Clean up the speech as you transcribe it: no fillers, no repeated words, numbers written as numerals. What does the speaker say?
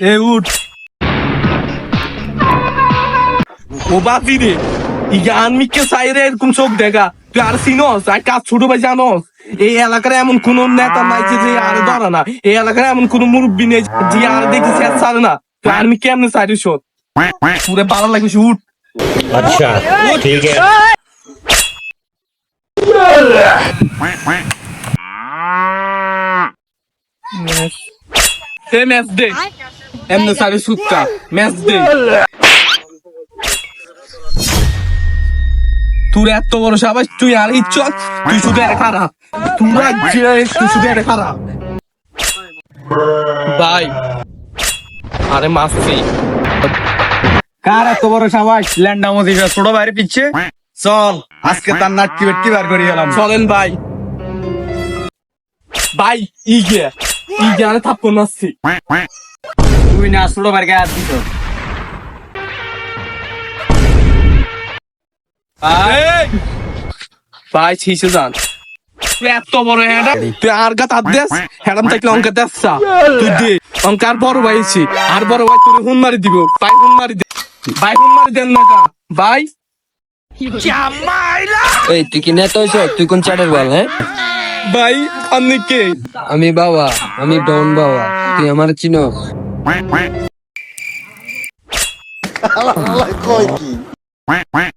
এ উঠ ও বাপি রে ইয়ান মিকে সাইরে এরকম চোখ দেখা তুই আর চিনস আর কাজ ছোট ভাই জানস এই এলাকার এমন কোন নেতা নাই যে আর ধরে না এই এলাকার এমন কোন মুরব্বী নেই যে আর দেখি শেষ ছাড়ে না তুই আর মি কেমনে সাইরিস পুরে ভালো লাগবে উঠ अच्छा ठीक है এ ম্যাচ দে এমনে সাইরিস সুটকা ম্যাচ দে তোর এত বড় সাবাস তুই আর ইচ্ছক তুই শুধু একটা খারাপ তুই শুধু একটা খারাপ ভাই আরে মাসি কার এত বড় সাবাস ল্যান্ডা মদিরা ছোট বাইরে পিচ্ছে চল আজকে তার নাটকি বেটকি বার করে গেলাম চলেন ভাই ভাই ইগে আরে থাপ্পড় মারছি তুই না ছোট বাইরে গায়ে দিছ ভাই ছিসে যান তুই এত বড় হ্যাঁ তুই আর গা তার দেশ হ্যাডাম থাকলে অঙ্কা দেশা তুই দে অঙ্কার বড় ভাইছি আর বড় ভাই তোর হুন মারি দিব ভাই হুন মারি দে ভাই হুন মারি দেন না কা ভাই এই তুই কি নেতা হইছ? তুই কোন চ্যাটের বল? হ্যাঁ, ভাই আপনি কে আমি বাবা, আমি ডন বাবা। তুই আমার চিনো? quack quack